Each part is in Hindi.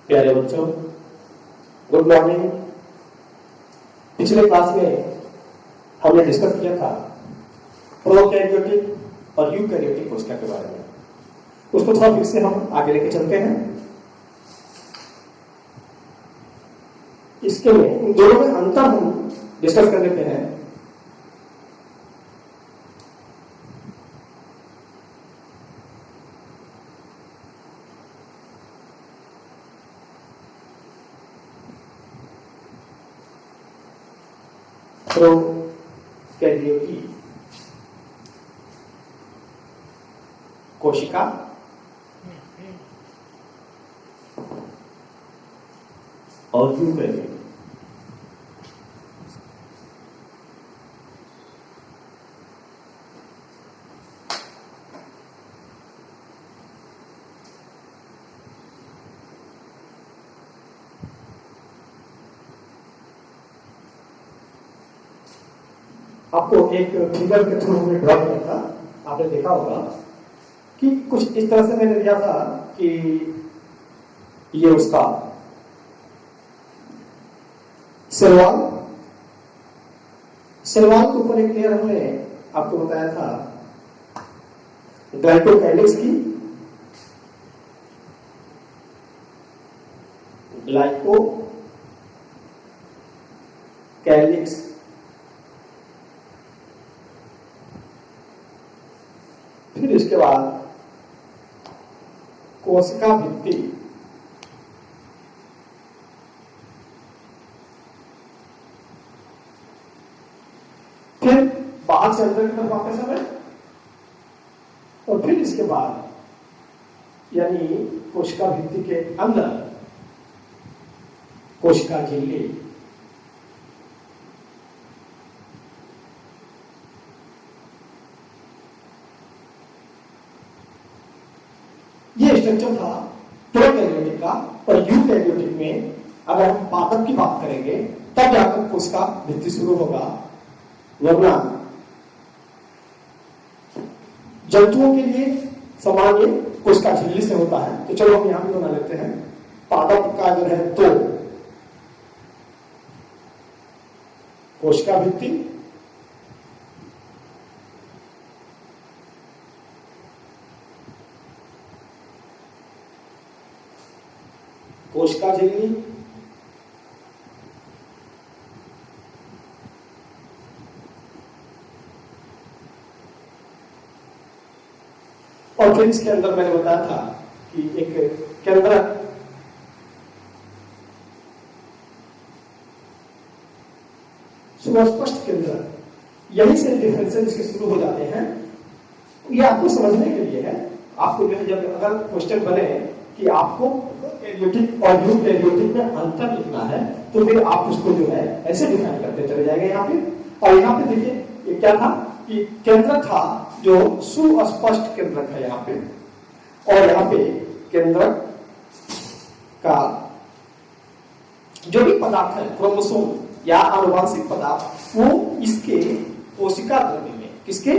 प्यारे बच्चों, गुड मॉर्निंग। पिछले क्लास में हमने डिस्कस किया था प्रोकैरियोटिक और यूकैरियोटिक कोशिका के बारे में। उसको थोड़ा फिर से हम आगे लेके चलते हैं। इसके में इन दोनों में अंतर हम डिस्कस कर लेते हैं। प्रोकैरियोटिक कोशिका और यूकैरियोटिक। आपको एक फिगर के थ्रू में ड्रॉ किया था, आपने देखा होगा कि कुछ इस तरह से मैंने दिया था कि ये उसका सेलवाल के ऊपर एक लेयर हमने आपको बताया था ग्लाइकोकैलिक्स की, ग्लाइकोकैलिक्स फिर इसके बाद कोशिका भित्ति, फिर बाहर से अंदर की तरफ वापस हमें, और फिर इसके बाद यानी कोशिका भित्ति के अंदर कोशिका झिल्ली, ये स्ट्रक्चर था प्रोकैरियोटिक का। और यूकैरियोटिक में अगर हम पादप की बात करेंगे तब जाकर कोशिका भित्ति शुरू होगा, वरना जंतुओं के लिए सामान्य कोशिका झिल्ली से होता है। तो चलो हम यहां भी बना लेते हैं। पादप का अगर है तो कोशिका भित्ति, कोशिका झिल्ली, और फिर इसके अंदर मैंने बताया था कि एक केंद्रक, सुस्पष्ट केंद्रक, यही से डिफरेंसेस इसके शुरू हो जाते हैं। ये आपको समझने के लिए है। आपको जो है जब अगर क्वेश्चन बने कि आपको प्रोकैरियोटिक और यूकैरियोटिक में अंतर लिखना है तो फिर आप उसको जो है ऐसे डिफाइन करते चले जाएंगे यहाँ पे। और यहाँ पे देखिए ये क्या था कि केंद्रक था जो सुस्पष्ट केंद्रक है यहाँ पे, और यहाँ पे केंद्रक का जो भी पदार्थ है क्रोमोसोम या आनुवांशिक पदार्थ वो इसके कोशिका द्रव्य में, किसके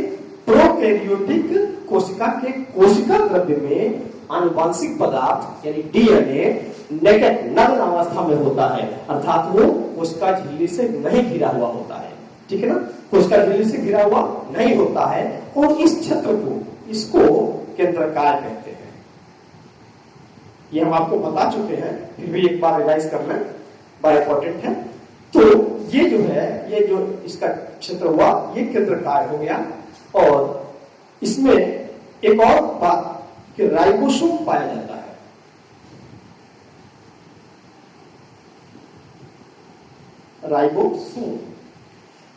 प्रोकैरियोटिक कोशिका के कोशिका द्रव्य में आनुवांशिक पदार्थ यानी डीएनए नेकेड नग्न अवस्था में होता है, अर्थात वो कोशिका झिल्ली से नहीं घिरा हुआ होता है। ठीक है ना, कोशिका झिल्ली से घिरा हुआ नहीं होता है। और इस क्षेत्र को, इसको केंद्रकाय कहते हैं। ये हम आपको बता चुके हैं, फिर भी एक बार रिवाइज कर लें, बड़ा इंपॉर्टेंट है। तो ये जो है, ये जो इसका क्षेत्र हुआ ये केंद्रकाय हो गया। और इसमें एक और बात कि राइबोसोम पाया जाता है। राइबोसोम।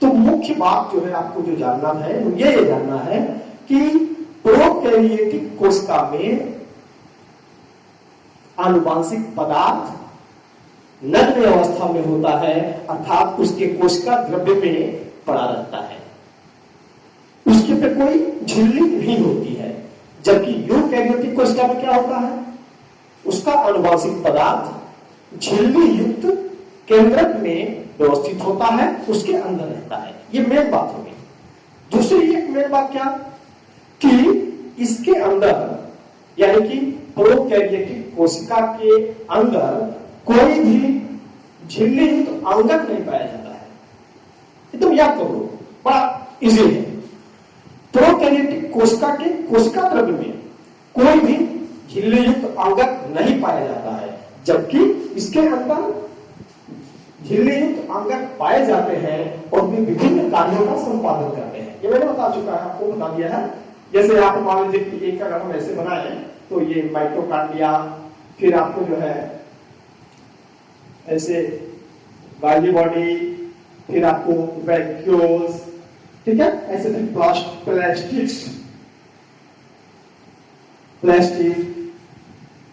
तो मुख्य बात जो है आपको जो जानना है वो ये जानना है कि प्रोकैरियोटिक कोशिका में आनुवांशिक पदार्थ नग्न अवस्था में होता है, अर्थात उसके कोशिका द्रव्य में पड़ा रहता है, उसके पे कोई झिल्ली नहीं होती है। जबकि यूकैरियोटिक कोशिका में क्या होता है, उसका आनुवांशिक पदार्थ झिल्ली युक्त केंद्रक में व्यवस्थित होता है, उसके अंदर रहता है। ये मेन बात होगी। दूसरी एक मेन बात क्या कि इसके अंदर यानी कि प्रोकैरियोटिक कोशिका के अंदर कोई भी झिल्ली युक्त अंगक नहीं पाया जाता है। एकदम याद करो, बड़ा इजी है। प्रोकैरियोटिक कोशिका के कोशिका द्रव्य में कोई भी झिल्ली युक्त अंगक नहीं पाया जाता है, जबकि इसके अंदर झिल्ली युक्त अंगक पाए जाते हैं और वे विभिन्न कार्यों का संपादन करते हैं। ये मैंने बता चुका है, आपको बता दिया है। जैसे आप मान लीजिए कि एक अगर हम ऐसे बनाए तो ये माइटोकॉन्ड्रिया, फिर आपको जो है ऐसे गाली बॉडी, फिर आपको वैक्यूल्स, ठीक है, ऐसे फिर प्लास्टिक।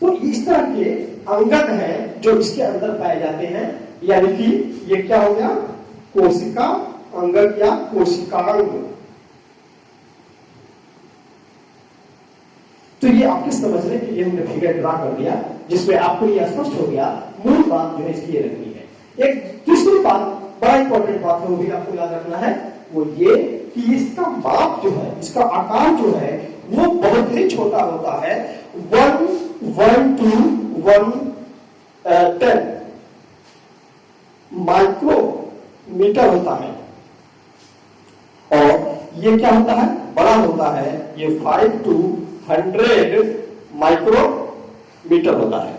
तो इस तरह के अंगक हैं जो इसके अंदर पाए जाते हैं, यानी कि ये क्या हो गया, कोशिका अंगक या कोशिकांग। तो ये आपके समझने के लिए हमने फिगर ड्रा कर दिया, जिसमें आपको ये स्पष्ट हो गया मूल बात जो है इसकी ये रखनी है। एक दूसरी बात, बड़ा इंपॉर्टेंट बात है, वो भी आपको याद रखना है, वो ये कि इसका माप जो है, इसका आकार जो है वो बहुत ही छोटा होता है। 1 to 110 माइक्रोमीटर होता है, और ये क्या होता है, बड़ा होता है, ये 5 to 100 माइक्रोमीटर होता है।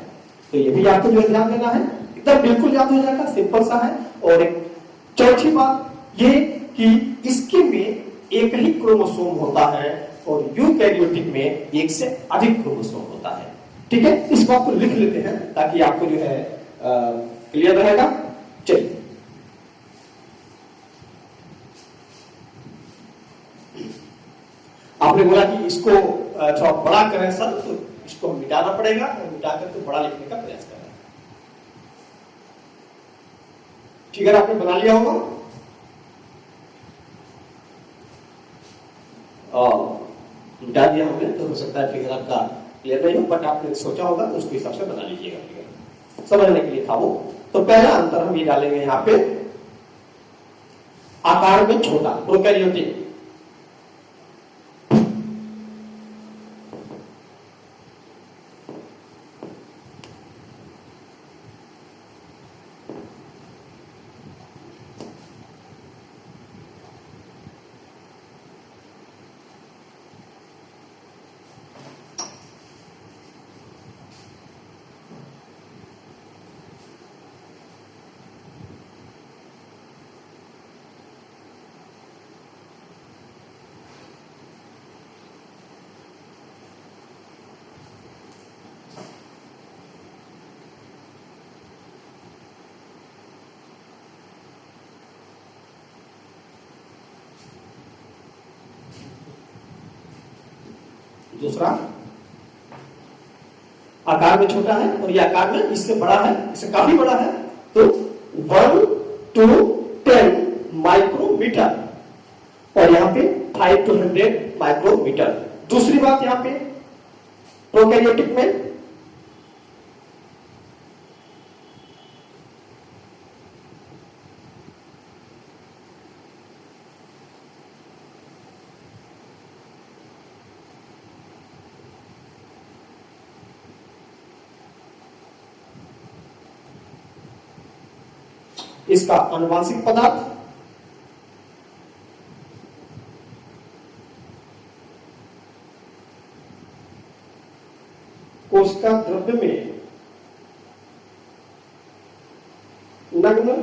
तो ये भी आपको जो ध्यान देना है, एकदम बिल्कुल याद हो जाएगा, सिंपल सा है। और एक चौथी बात ये कि इसके में एक ही क्रोमोसोम होता है और यूकैरियोटिक में एक से अधिक क्रोमोसोम होता है। ठीक है, इस बात को लिख लेते हैं ताकि आपको जो है क्लियर रहेगा। चलिए, आपने बोला कि इसको थोड़ा बड़ा करें सर, तो इसको मिटाना पड़ेगा, और मिटा करके बड़ा लिखने का प्रयास करना। ठीक है, आपने बना लिया होगा, और मिटा दिया हमने, तो हो सकता है फिगर आपका क्लियर नहीं हो, बट आपने सोचा होगा तो उसके हिसाब से बना लीजिएगा फिगर, समझने के लिए था वो। तो पहला अंतर हम ये डालेंगे यहां पे, आकार में छोटा, प्रोकैरियोटिक। दूसरा, आकार में छोटा है और ये आकार में इससे बड़ा है, इससे काफी बड़ा है, तो 1 to 10 माइक्रोमीटर, और यहां पे 5 to 100 माइक्रोमीटर। दूसरी बात, यहां पे प्रोकैरियोटिक में इसका आनुवांशिक पदार्थ, कोशिका द्रव्य में नग्न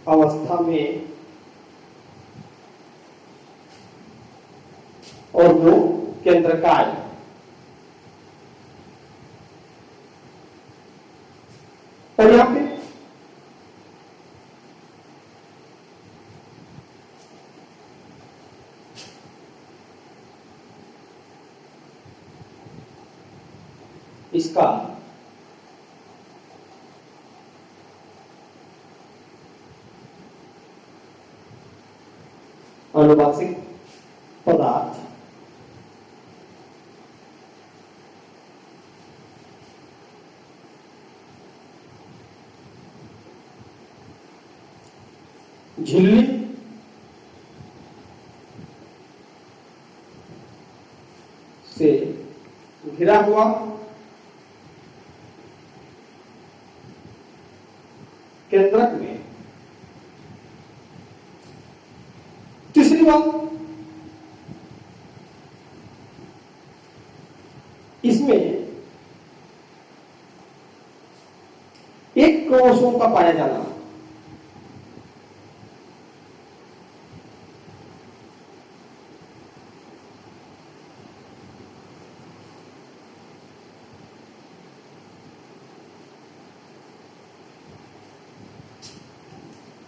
अवस्था में और वो केंद्रकाय। और यहां पे इसका आनुवांशिक पदार्थ झिल्ली से घिरा हुआ केंद्रक में। तीसरी बात, इसमें एक क्रोमोसोम का पाया जाना।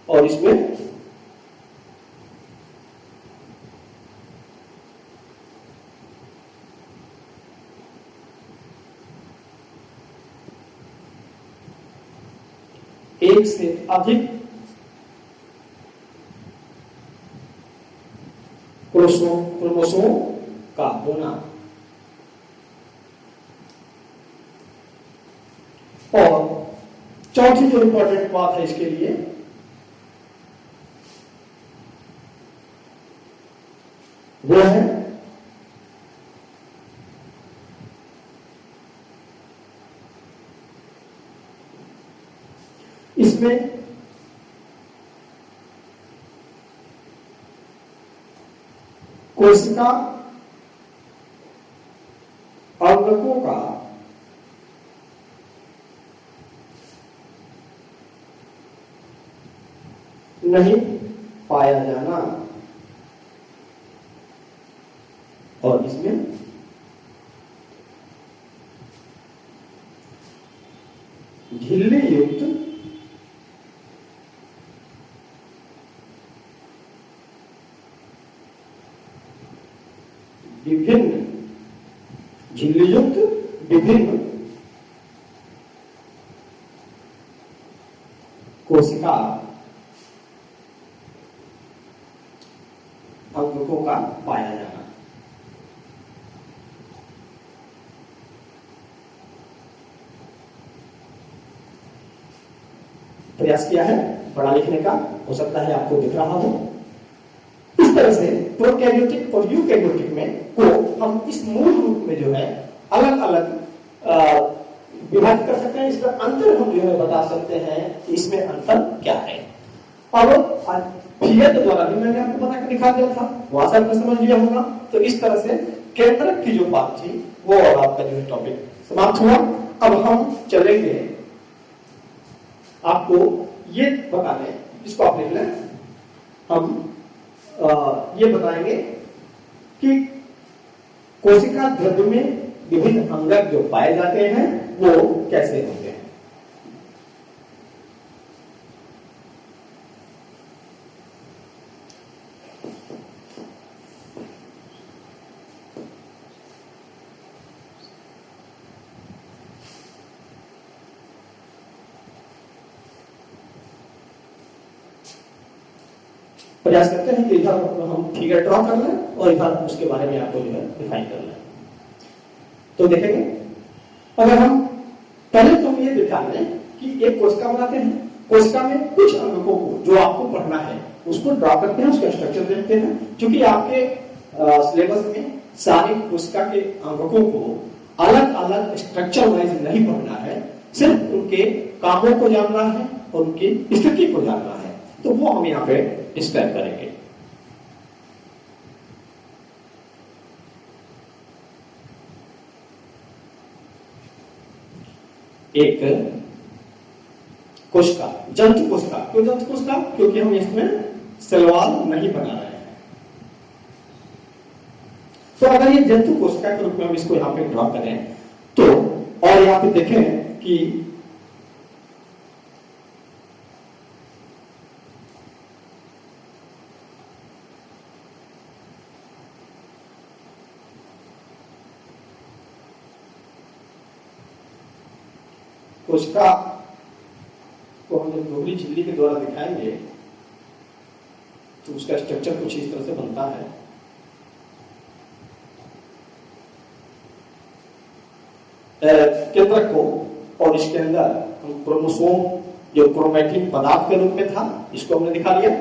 और इसमें एक से अधिक क्रोमोसोम का होना। और चौथी जो इंपॉर्टेंट बात है इसके लिए, वो है इसमें कोशिका अंगकों का नहीं पाया जाना। और इसमें झिल्ली युक्त विभिन्न झिल्ली युक्त विभिन्न कोशिका अंगकों का पाया जाना। प्रयास किया है पढ़ा लिखने का, हो सकता है आपको दिख रहा हो। इस तरह से प्रोकैरियोटिक और यूकैरियोटिक में को हम इस मूल रूप में जो है अलग अलग विभाजित कर सकते हैं। इसका अंतर हम जो है बता सकते हैं कि इसमें अंतर क्या है। अब फिगर द्वारा भी मैंने आपको बता के दिखा दिया था, वहां से आपने समझ लिया होगा। तो इस तरह से केंद्रक की जो बात थी वो और आपका जो है टॉपिक समाप्त हुआ। अब हम चलेंगे आपको ये बताने, इसको आप लिख लें, हम ये बताएंगे कि कोशिका द्रव्य में विभिन्न अंगक जो पाए जाते हैं वो कैसे होते हैं। प्रयास करते हैं कि इधर हम फिगर ड्रॉ कर लें और इधर उसके बारे में आपको जो है डिफाइन कर लें। तो देखेंगे, अगर हम पहले तो हम ये दिखा लें कि एक कोशिका बनाते हैं, कोशिका में कुछ अंगों को जो आपको पढ़ना है उसको ड्रॉ करते हैं, उसका स्ट्रक्चर देखते हैं। क्योंकि आपके सिलेबस में सारी कोशिका के अंगों को अलग अलग स्ट्रक्चर वाइज नहीं पढ़ना है, सिर्फ उनके कामों को जानना है और उनकी स्थिति को जानना है। तो वो हम यहाँ पे डिस्क्राइब करेंगे। एक कोशिका, जंतु कोशिका। क्यों जंतु कोशिका? क्योंकि हम इसमें सेलवाल नहीं बना रहे हैं। तो अगर ये जंतु कोशिका के रूप में हम इसको यहाँ पे ड्रॉ करें तो, और यहाँ पे देखें कि कोशिका को हम जब दोहरी झिल्ली के द्वारा दिखाएंगे तो उसका स्ट्रक्चर कुछ इस तरह से बनता है। केंद्रक को, और इसके अंदर हम क्रोमोसोम जो क्रोमैटिन पदार्थ के रूप में था इसको हमने दिखा लिया।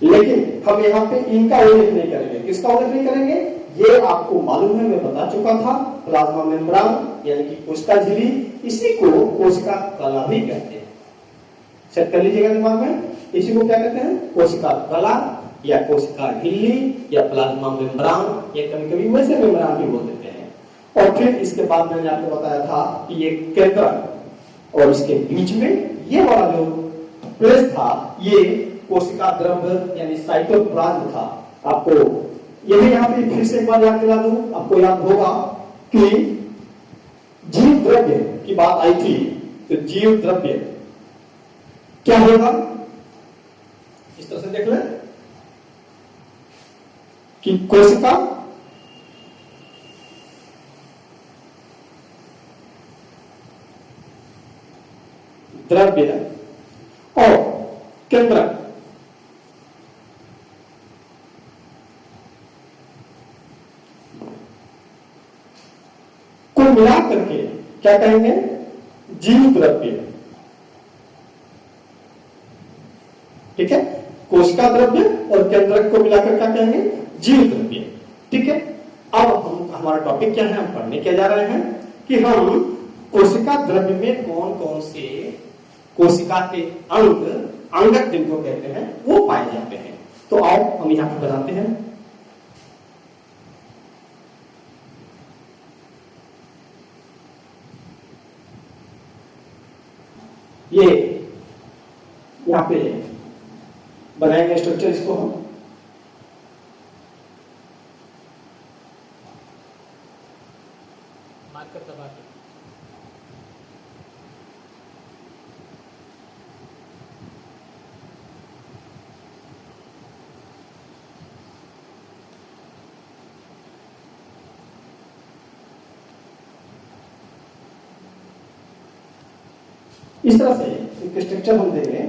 लेकिन हम यहाँ पे इनका उल्लेख नहीं करेंगे। किसका उल्लेख नहीं करेंगे? ये आपको मालूम है, मैं बता चुका था। प्लाज्मा मेम्ब्रेन यानी कि कोशिका झिल्ली, इसी को कोशिका कला भी कहते हैं। सेट कर लीजिएगा दिमाग में, इसी को क्या कहते हैं? कोशिका कला या कोशिका झिल्ली या प्लाज्मा मेम्ब्रेन या कभी कभी वैसे मेम्ब्रेन भी बोल देते हैं। और फिर इसके बाद मैंने आपको बताया था कि ये केंद्रक और इसके बीच में ये वाला जो प्लेस था ये कोशिका द्रव्य यानी साइटोप्लाज्म था। आपको ये भी यहाँ पे फिर से एक बार याद दिला दूं, आपको याद होगा कि जीव द्रव्य की बात आई थी। तो जीव द्रव्य क्या होगा, इस तरह से देख ले कि कोशिका द्रव्य और केंद्रक को मिला करके क्या कहेंगे? जीव द्रव्य। ठीक है, कोशिका द्रव्य और केंद्रक को मिलाकर क्या कहेंगे? जीव द्रव्य। ठीक है, अब हम हमारा टॉपिक क्या है, हम पढ़ने क्या जा रहे हैं कि हम कोशिका द्रव्य में कौन कौन से कोशिका के अंग, अंगक जिनको कहते हैं, वो पाए जाते हैं। तो आओ हम यहां पर बताते हैं। ये यहां पे बनाएंगे स्ट्रक्चर, इसको हम मार्कर दबा के इस तरह से एक स्ट्रक्चर हम देंगे।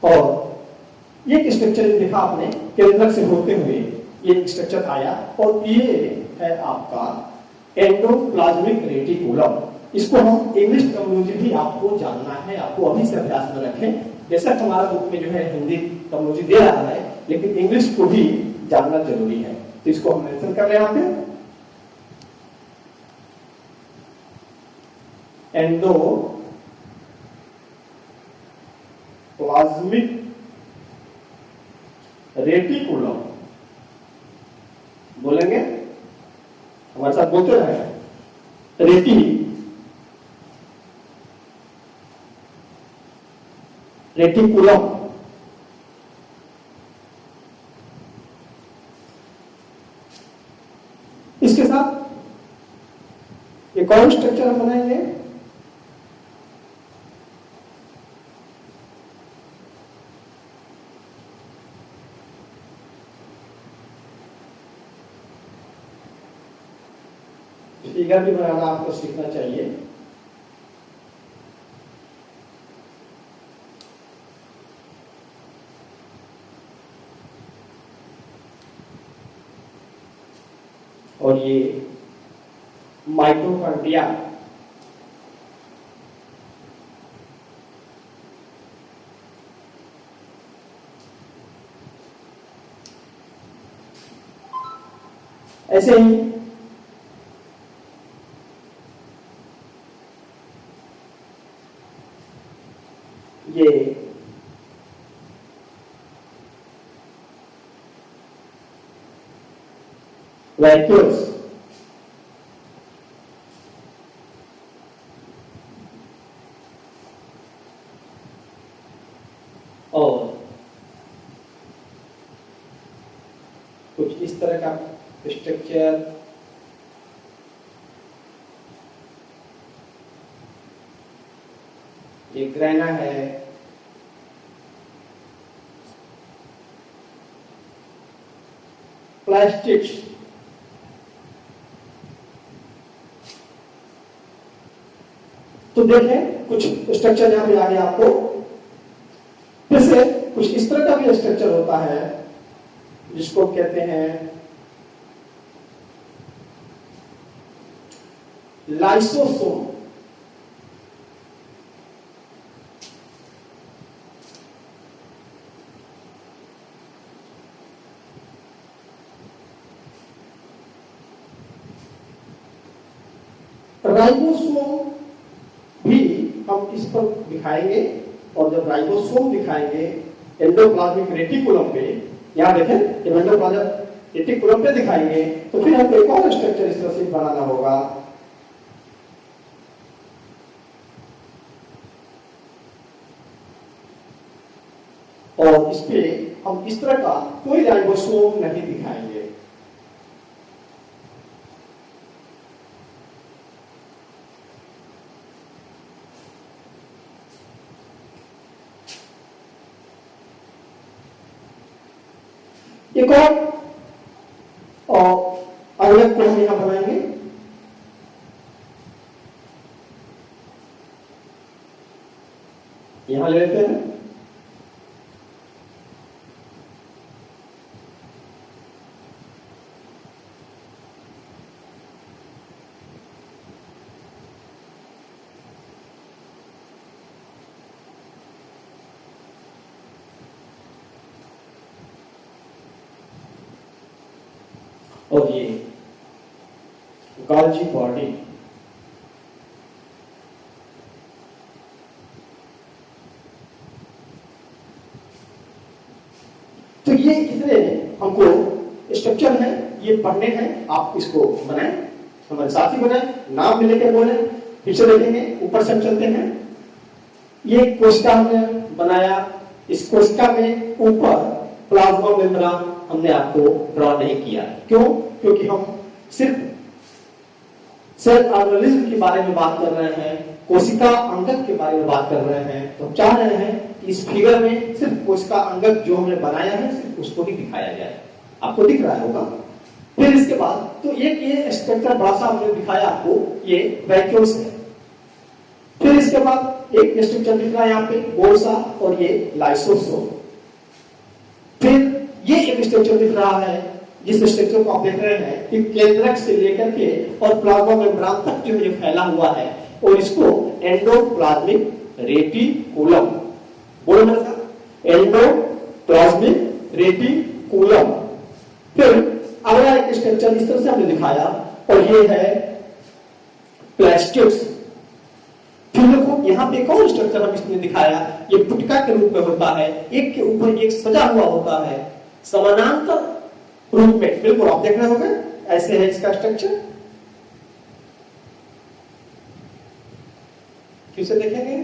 और ये स्ट्रक्चर देखा आपने, केंद्रक से होते हुए ये स्ट्रक्चर आया और ये है आपका एंडोप्लाज्मिक रेटिकुलम। इसको हम इंग्लिश टर्मिनोलॉजी भी आपको जानना है, आपको अभी से अभ्यास में रखें। बेशक हमारा बुक में जो है हिंदी टर्मिनोलॉजी दे रहा है, लेकिन इंग्लिश को भी जानना जरूरी है। तो इसको हम मेंशन कर रहे हैं यहाँ पे, एंडोप्लाज्मिक रेटिकुलम बोलेंगे, हमारे साथ बोलते रहे। रेटिकुलम इसके साथ एक और स्ट्रक्चर हम बनाएंगे, फिगर भी बनाना आपको सीखना चाहिए। और ये माइटोकॉन्ड्रिया ऐसे ही ये वैक्यूल्स और कुछ इस तरह का स्ट्रक्चर ये ग्रेना है, प्लास्टिक्स तो देखें कुछ स्ट्रक्चर यहां पे आगे आपको कुछ इस तरह का भी स्ट्रक्चर होता है जिसको कहते हैं लाइसोसोम। राइबोसोम भी हम इस पर दिखाएंगे, और जब राइबोसोम दिखाएंगे एंडोप्लाज्मिक रेटिकुलम पे, यहां देखें जब एंडोप्लाज्मिक रेटिकुलम पे दिखाएंगे तो फिर हमको एक और स्ट्रक्चर इस तरह से बनाना होगा। और इस पे हम इस तरह का कोई राइबोसोम नहीं दिखाएंगे। एक और अवयव को हम यहां बनाएंगे। यहां ले लेते हैं और ये गोल्जी बॉडी। तो ये इतने हमको स्ट्रक्चर है, ये पढ़ने हैं, आप इसको बनाएं, हमारे साथ ही बनाएं, नाम भी लेके बोले, पीछे देखेंगे, ऊपर से हम चलते हैं। ये कोशिका हमने बनाया, इस कोशिका में ऊपर प्लाज्मा मेम्ब्रेन हमने आपको ड्रॉ नहीं किया। क्यों? क्योंकि हम सिर्फ सेल ऑर्गेनिज्म के बारे में बात कर रहे हैं, कोशिका अंगक के बारे में बात कर रहे हैं, तो हम चाह रहे हैं कि इस फिगर में सिर्फ कोशिका अंगक जो हमने बनाया है सिर्फ उसको ही दिखाया जाए। आपको दिख रहा होगा। फिर इसके बाद तो एक ये स्ट्रक्चर बड़ा सा हमने दिखाया आपको, ये वैक्यूल्स है। फिर इसके बाद एक स्ट्रक्चर दिख रहा है यहाँ पे गोल सा, और ये लाइसोसोम। फिर ये एक स्ट्रक्चर दिख रहा है, जिस स्ट्रक्चर को आप देख रहे हैं कि केंद्रक से लेकर के और प्लाज्मा मेम्ब्रेन तक जो ये फैला हुआ है, और इसको एंडोप्लाज्मिक रेटिकुलम बोलो मेरे साथ, एंडोप्लाज्मिक रेटिकुलम। फिर अगला एक स्ट्रक्चर इस तरह से हमने दिखाया, और ये है प्लास्टिक्स। फिर देखो यहाँ पे एक और स्ट्रक्चर हम इसने दिखाया, ये पुटका के रूप में होता है, एक के ऊपर एक सजा हुआ होता है समानांतर रूप में। बिल्कुल आप देख रहे होंगे, ऐसे है इसका स्ट्रक्चर। फिर से देखेंगे,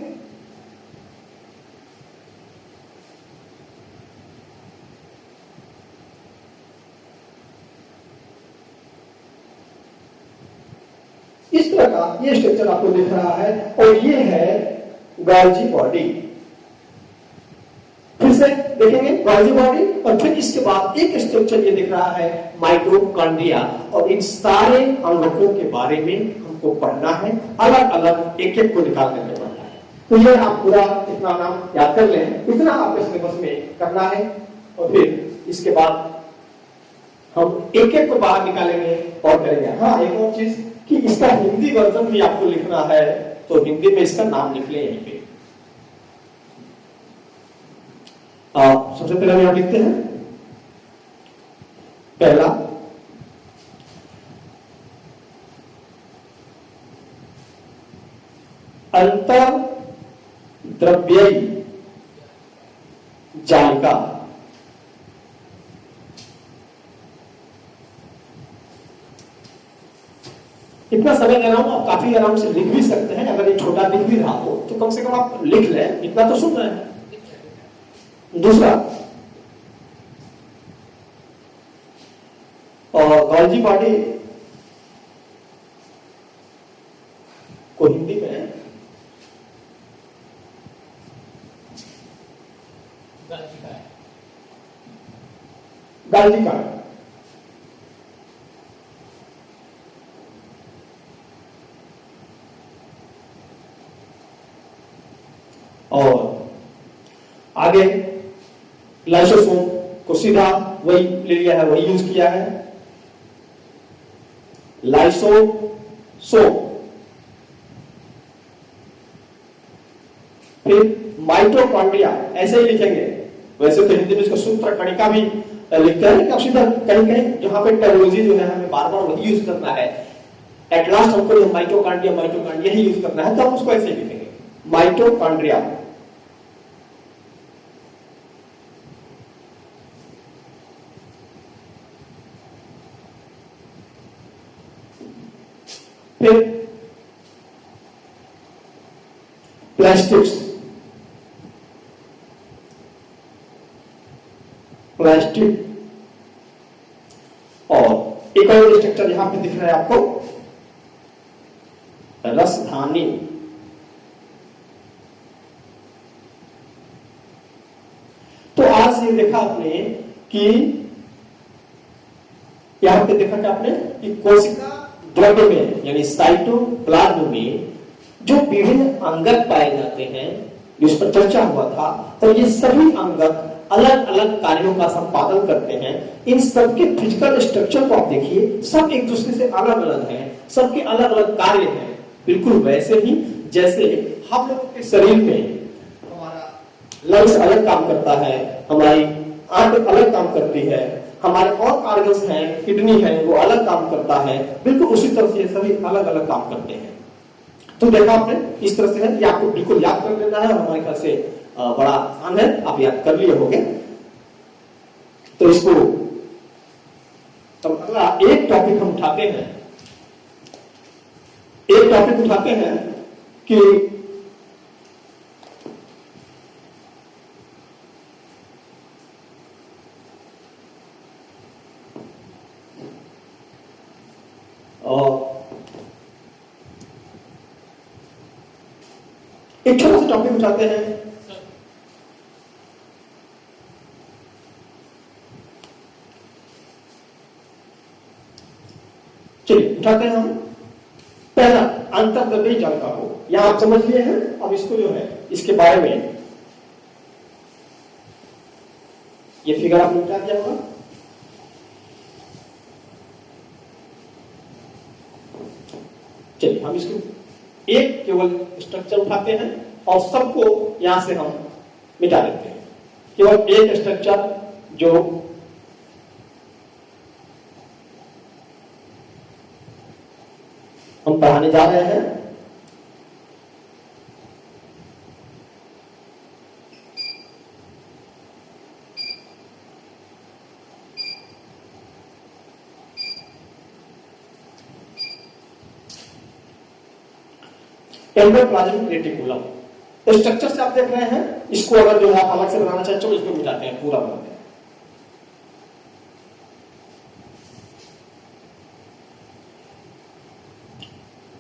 इस तरह का ये स्ट्रक्चर आपको दिख रहा है, और ये है गोल्जी बॉडी। फिर से देखेंगे गोल्जी बॉडी, और फिर इसके बाद एक स्ट्रक्चर ये दिख रहा है माइटोकॉन्ड्रिया। और इन सारे अंगकों के बारे में हमको पढ़ना है, अलग अलग एक एक को निकाल करके पढ़ना है। तो ये आप पूरा इतना नाम याद कर लें, इतना आपके सिलेबस में करना है। और फिर इसके बाद हम एक एक को बाहर निकालेंगे और करेंगे। हाँ, एक और चीज कि इसका हिंदी वर्जन भी आपको लिखना है, तो हिंदी में इसका नाम लिख लें यहीं पे। सबसे पहले हम यहां लिखते हैं पहला अंतर द्रव्ययी जालिका। इतना समय दे रहा हूं, आप काफी आराम से लिख भी सकते हैं। अगर ये छोटा दिख भी रहा हो तो कम से कम आप लिख लें, इतना तो सुन रहे हैं। दूसरा, और गोल्जी बॉडी को हिंदी में गोल्जी का। और आगे लाइसोसोम को सीधा वही ले लिया है, वही यूज किया है। लाइसोसोम, फिर माइटोकॉन्ड्रिया, ऐसे ही लिखेंगे। वैसे तो हिंदी में इसको सूत्र कणिका भी लिखते हैं, लेकिन सीधा कहीं कहीं जहां पे टर्मिनोलॉजी जो है हमें बार बार वही यूज करना है, एट लास्ट हमको माइटोकॉन्ड्रिया माइटोकॉन्ड्रिया ही यूज करना है, तो हम उसको ऐसे लिखेंगे माइटोकॉन्ड्रिया। फिर प्लास्टिक्स, प्लास्टिक, और एक और स्ट्रक्चर यहां पे दिख रहा है आपको, रसधानी। तो आज ये देखा आपने कि यहां पे देखा क्या आपने कि कोशिका द्रव्य में यानी साइटोप्लाज्म में जो विभिन्न अंगक पाए जाते हैं, जिस पर चर्चा हुआ था, तो ये सभी अंगक अलग अलग कार्यों का संपादन करते हैं। इन सबके फिजिकल स्ट्रक्चर को आप देखिए, सब एक दूसरे से अलग अलग हैं, सबके अलग अलग कार्य हैं। बिल्कुल वैसे ही जैसे हम लोगों के शरीर में हमारा लंग्स अलग काम करता है, हमारी आंत अलग काम करती है, हमारे और ऑर्गन्स हैं, किडनी है वो अलग काम करता है, बिल्कुल उसी तरह से सभी अलग अलग काम करते हैं। तो देखा आपने इस तरह से है, ये आपको बिल्कुल याद कर लेना है, और हमारे ख्याल से बड़ा आसान है, आप याद कर लिए होंगे। तो इसको तब अगला एक टॉपिक हम उठाते हैं, एक टॉपिक उठाते हैं कि एक छोटा सा टॉपिक उठाते हैं, चलिए उठाते हैं हम। पहला अंतर्द्रव्यी जल का हो, यहां आप समझ लिए हैं। अब इसको जो है इसके बारे में ये फिगर आपने क्या किया होगा, चलिए हम इसको एक केवल स्ट्रक्चर उठाते हैं और सबको यहां से हम मिटा देते हैं। केवल एक स्ट्रक्चर जो हम पढ़ाने जा रहे हैं, एंडोप्लाज्मिक रेटिकुलम। स्ट्रक्चर से आप देख रहे हैं, इसको अगर जो है आप अलग से बनाना चाहते हो, इसको मिटाते हैं, पूरा बनाते हैं।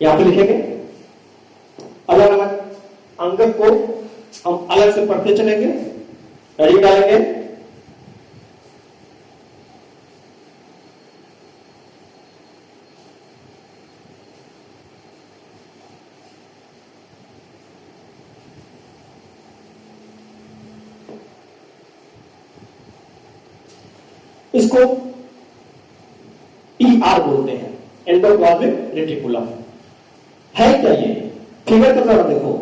यहां पे लिखेंगे अलग अलग अंगक को हम अलग से पढ़ते चलेंगे, हेडिंग डालेंगे। इसको ER बोलते हैं, एंडोप्लाज्मिक रेटिकुलम। है क्या ये? फिगर को जरा देखो,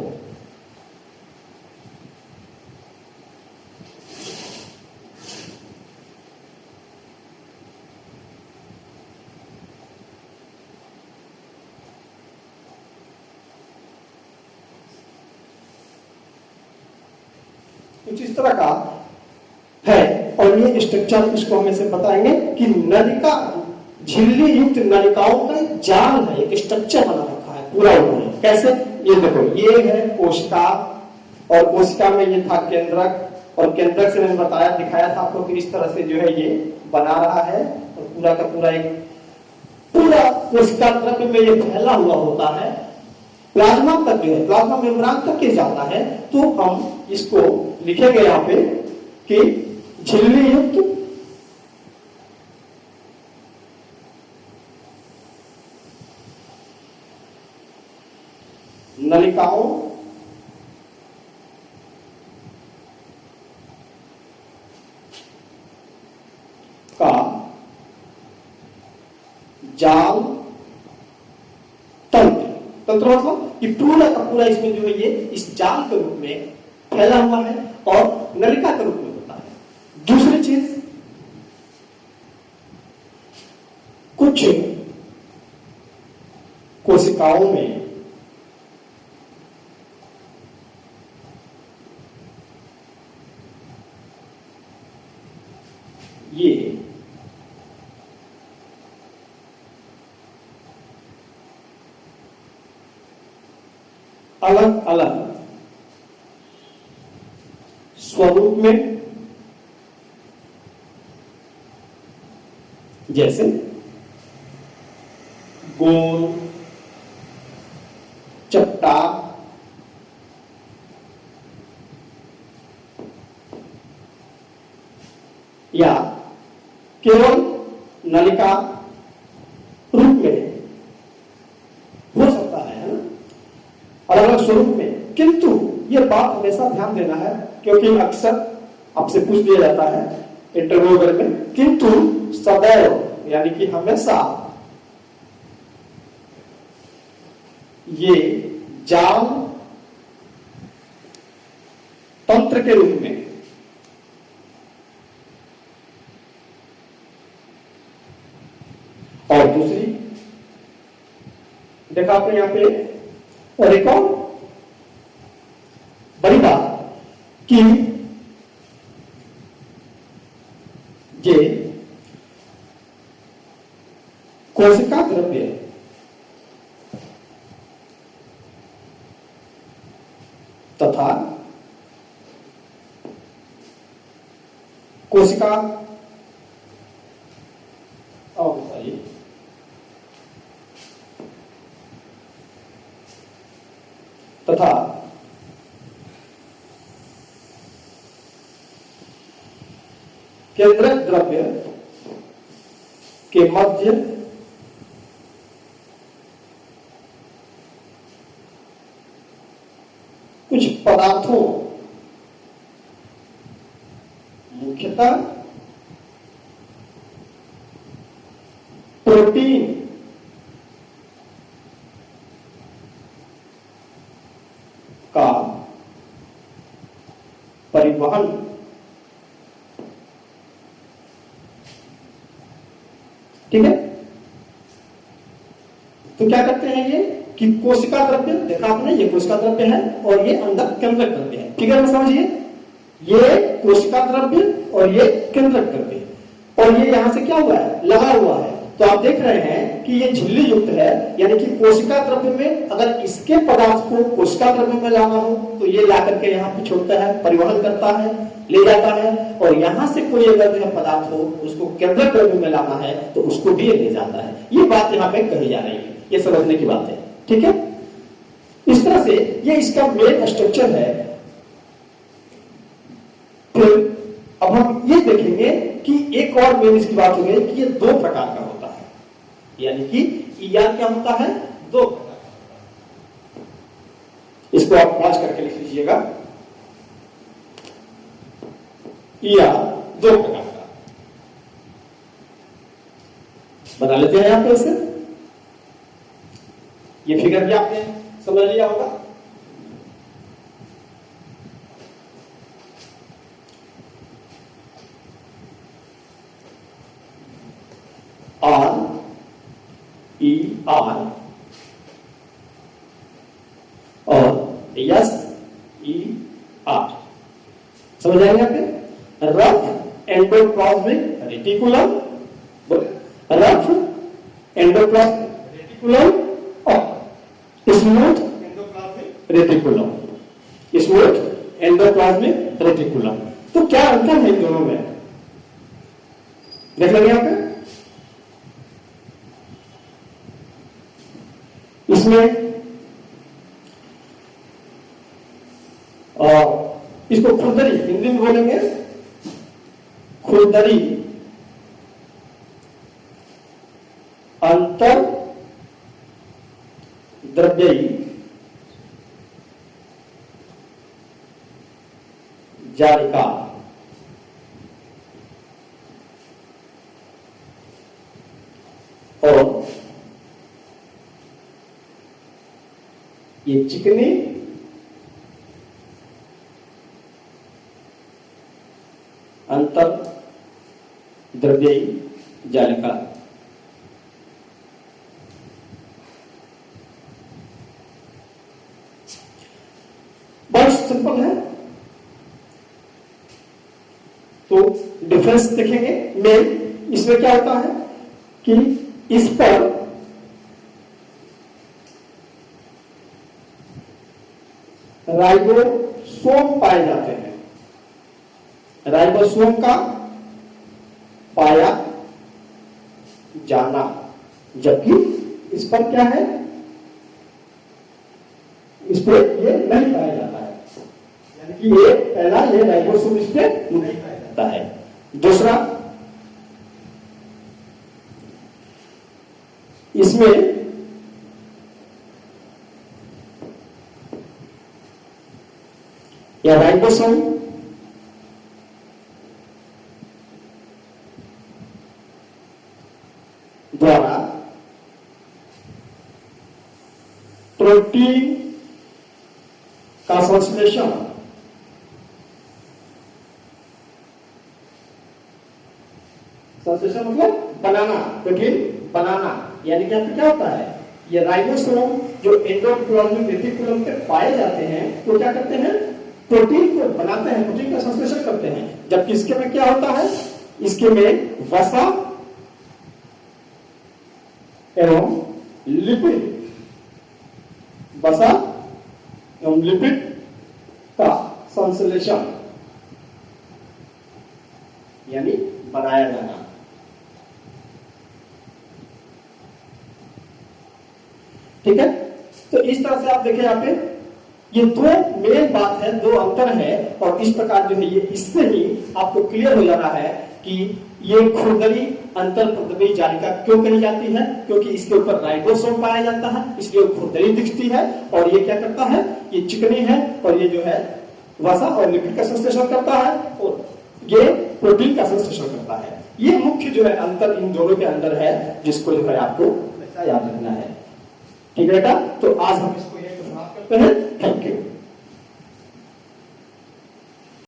कुछ इस तरह का है। और ये स्ट्रक्चर इसको हम ऐसे बताएंगे कि नलिका, झिल्ली युक्त नलिकाओं का जाल है, एक स्ट्रक्चर बना रखा है पूरा उन्होंने। कैसे? ये देखो, ये है कोशिका, और कोशिका में ये था केंद्रक, और केंद्रक से मैंने बताया, दिखाया था आपको कि इस तरह से जो है ये बना रहा है, और पूरा का पूरा एक पूरा कोशिका द्रव्य में ये फैला हुआ होता है, प्लाज्मा तक जो है, प्लाज्मा मेम्ब्रेन तक ये जाता है। तो हम इसको लिखेंगे यहाँ पे कि झिल्ली युक्त नलिकाओं जाल तंत्र। तंत्र मतलब कि पूरा का पूरा इसमें जो है ये इस जाल के रूप में फैला हुआ है और नलिका के रूप में होता है। दूसरी चीज, कुछ कोशिकाओं में ये अलग अलग स्वरूप में, जैसे गोल, चट्टा, या केवल नलिका रूप में हो सकता है ना, अलग अलग स्वरूप में। किंतु यह बात हमेशा ध्यान देना है, क्योंकि अक्सर आपसे पूछ लिया जाता है इंटरव्यू वगैरह में, किंतु सदैव यानी कि हमेशा ये जाल तंत्र के रूप में और दूसरी देखा आपने यहां पे और एक और बड़ी बात कि ये कोशिका द्रव्य तथा कोशिका और बताइए तथा केंद्रक द्रव्य के मध्य कुछ पदार्थों, मुख्यतः प्रोटीन का परिवहन ठीक है। तो क्या करते हैं ये कि कोशिका द्रव्य देखा आपने, ये कोशिका द्रव्य है और ये अंदर केंद्रक द्रव्य है। ठीक है ना, समझिए, ये कोशिका द्रव्य और ये केंद्रक द्रव्य, और ये यहां से क्या हुआ है, लगा हुआ है। तो आप देख रहे हैं कि ये झिल्ली युक्त है, यानी कि कोशिका द्रव्य में अगर इसके पदार्थ को कोशिका द्रव्य में लाना हो तो ये ला करके यहाँ पे छोड़ता है, परिवहन करता है, ले जाता है, और यहां से कोई अगर जो पदार्थ हो उसको केंद्रक द्रव्य में लाना है तो उसको भी ले जाता है। ये बात यहाँ पे कही जा रही है, ये समझने की बात है। ठीक है, इस तरह से ये इसका मेन स्ट्रक्चर है। फिर अब हम ये देखेंगे कि एक और मेन इसकी बात हो गई कि ये दो प्रकार का होता है, यानी कि ईआर क्या होता है, दो प्रकार का। इसको आप पास करके लिख लीजिएगा, ईआर दो प्रकार का। बना लेते हैं यहां पे इसे, ये फिगर भी आपने समझ लिया होगा। आर ई आर और एस ई आर, समझ आएंगे आप? Rough endoplasmic reticulum, rough endoplasmic reticulum और smooth endoplasmic reticulum, smooth endoplasmic reticulum. तो क्या अंतर है इन दोनों में, देख लेंगे यहाँ पे। इसमें इसको खुरदरी हिंदी में बोलेंगे, खुरदरी अंतर द्रव्यी जालिका, और ये चिकने अंतर द्रव्यी जालिका। बहुत सिंपल है। तो डिफरेंस देखेंगे मेन इसमें क्या होता है कि इस पर राइबोसोम पाए जाते हैं, राइबोसोम का पाया जाना, जबकि इस पर क्या है, इस पर ये नहीं पाया जाता है, यानी कि ये पहला ये राइबोसोम इस पे नहीं पाया जाता है। दूसरा, इसमें या राइबोसोम द्वारा प्रोटीन का संश्लेषण मतलब बनाना, प्रोटीन बनाना, यानी कि आपको क्या होता है, ये राइबोसोम जो एंडोप्लाज्मिक रेटिकुलम पे पाए जाते हैं वो क्या करते हैं, प्रोटीन को बनाते हैं, प्रोटीन का संश्लेषण करते हैं। जबकि इसके में क्या होता है, इसके में वसा एवं लिपिड, वसा एवं लिपिड का संश्लेषण यानी बनाया जाना। ठीक है, तो इस तरह से आप देखें यहाँ पे ये दो मेन बात है, दो अंतर है, और इस प्रकार जो है ये इससे ही आपको क्लियर हो जाना है कि ये खुरदरी अंतर प्रद्रव्यी जालिका क्यों कही जाती है, क्योंकि इसके ऊपर राइबोसोम पाया जाता है, इसलिए खुरदरी दिखती है, और ये क्या करता है, ये चिकनी है, और ये जो है वसा और लिपिड का संश्लेषण करता है, और ये प्रोटीन का संश्लेषण करता है। ये मुख्य जो है अंतर इन दोनों के अंदर है, जिसको जो है आपको हमेशा याद रखना है। ठीक है बेटा, तो आज हम इसको यही समाप्त करते हैं। Thank you.